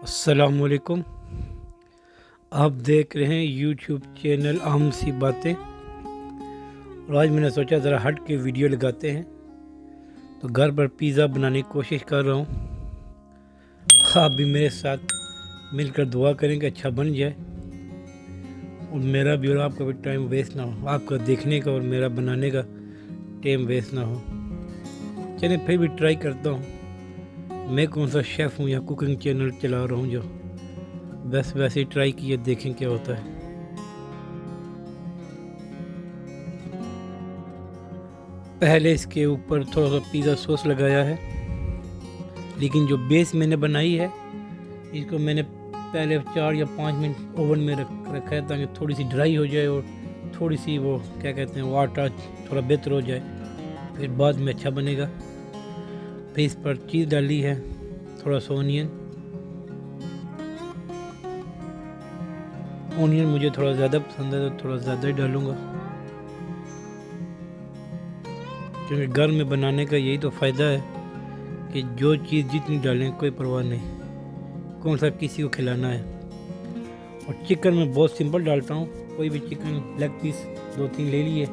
अस्सलामुअलैकुम। आप देख रहे हैं यूट्यूब चैनल आम सी बातें। और आज मैंने सोचा ज़रा हट के वीडियो लगाते हैं। तो घर पर पिज़्ज़ा बनाने की कोशिश कर रहा हूँ। आप भी मेरे साथ मिलकर दुआ करें कि अच्छा बन जाए और मेरा भी और आपका भी टाइम वेस्ट ना हो, आपका देखने का और मेरा बनाने का टाइम वेस्ट ना हो। चलिए फिर भी ट्राई करता हूँ। मैं कौन सा शेफ़ हूँ या कुकिंग चैनल चला रहा हूँ जो बस वैसे ही ट्राई किए, देखें क्या होता है। पहले इसके ऊपर थोड़ा सा पिज़्ज़ा सॉस लगाया है, लेकिन जो बेस मैंने बनाई है इसको मैंने पहले 4 या 5 मिनट ओवन में रखा है ताकि थोड़ी सी ड्राई हो जाए और थोड़ी सी वो क्या कहते हैं वो आटा थोड़ा बेहतर हो जाए, फिर बाद में अच्छा बनेगा। फिर इस पर चीज़ डाली है, थोड़ा सा ओनियन मुझे थोड़ा ज़्यादा पसंद है तो थोड़ा ज़्यादा ही डालूँगा, क्योंकि घर में बनाने का यही तो फ़ायदा है कि जो चीज़ जितनी डालें कोई परवाह नहीं, कौन सा किसी को खिलाना है। और चिकन में बहुत सिंपल डालता हूँ, कोई भी चिकन लेग पीस 2-3 ले लिए,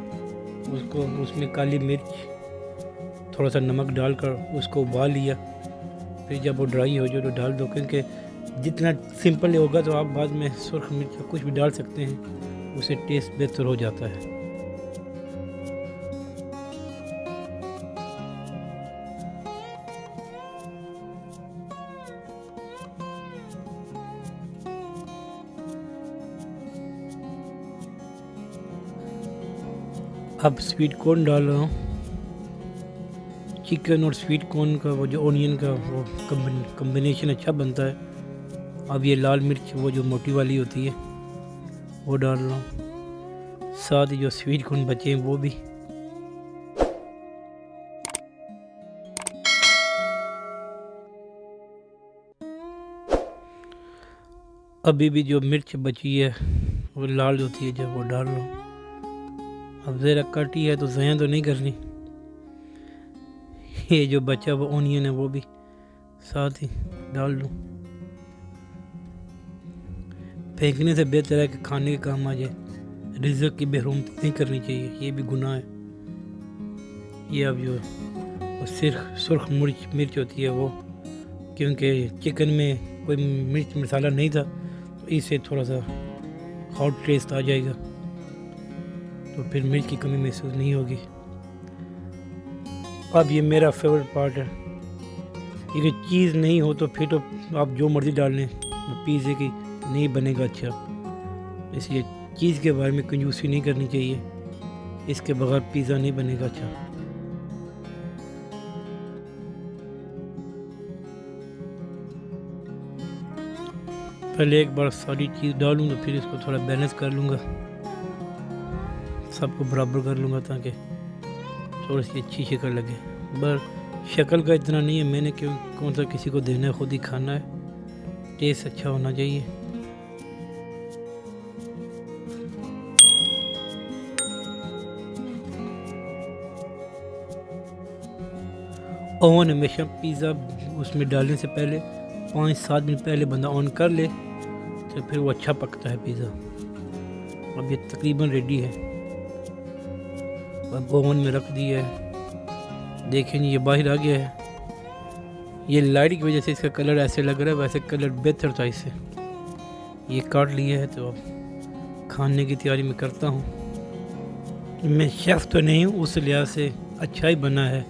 उसको उसमें काली मिर्च थोड़ा सा नमक डालकर उसको उबाल लिया, फिर जब वो ड्राई हो जाए तो डाल दो, क्योंकि जितना सिंपल होगा तो आप बाद में सुर्ख मिर्च या कुछ भी डाल सकते हैं, उससे टेस्ट बेहतर हो जाता है। अब स्वीट कॉर्न डाल रहा हूँ। चिकन और स्वीट कॉर्न का वो जो ओनियन का वो कम्बिनेशन अच्छा बनता है। अब ये लाल मिर्च वो जो मोटी वाली होती है वो डाल रहा हूँ, साथ ही जो स्वीट कॉर्न बचे हैं वो भी। अभी भी जो मिर्च बची है वो लाल होती है जब वो डाल रहा हूँ। अब ज़रा कटी है तो ज़ाया तो नहीं करनी। ये जो बचा वो ओनियन है वो भी साथ ही डाल लूँ। फेंकने से बेहतर है कि खाने के काम आ जाए, रिज़्क़ की बेरहमी नहीं करनी चाहिए, ये भी गुनाह है। ये अब जो वो सिर्फ सुर्ख मिर्च होती है वो, क्योंकि चिकन में कोई मिर्च मसाला नहीं था तो इससे थोड़ा सा हॉट टेस्ट आ जाएगा, तो फिर मिर्च की कमी महसूस नहीं होगी। अब ये मेरा फेवरेट पार्ट है, क्योंकि चीज़ नहीं हो तो फिर तो आप जो मर्ज़ी डाल लें वो पिज़्ज़े की नहीं बनेगा अच्छा। इसलिए चीज़ के बारे में कंजूसी नहीं करनी चाहिए, इसके बगैर पिज़्ज़ा नहीं बनेगा अच्छा। पहले एक बार सारी चीज़ डालूँ तो फिर इसको थोड़ा बैलेंस कर लूँगा, सबको बराबर कर लूँगा ताकि थोड़ी सी अच्छी शक्ल लगे। पर शक्ल का इतना नहीं है, मैंने क्यों कौन सा किसी को देना है, खुद ही खाना है, टेस्ट अच्छा होना चाहिए। ओवन हमेशा पिज़्ज़ा उसमें डालने से पहले 5-7 मिनट पहले बंदा ऑन कर ले तो फिर वो अच्छा पकता है पिज़्ज़ा। अब ये तकरीबन रेडी है, अब ओवन में रख दिया है। देखें ये बाहर आ गया है, ये लाइट की वजह से इसका कलर ऐसे लग रहा है, वैसे कलर बेहतर था इससे। ये काट लिया है तो अब खाने की तैयारी में करता हूँ। मैं शेफ़ तो नहीं हूँ, उस लिहाज से अच्छा ही बना है।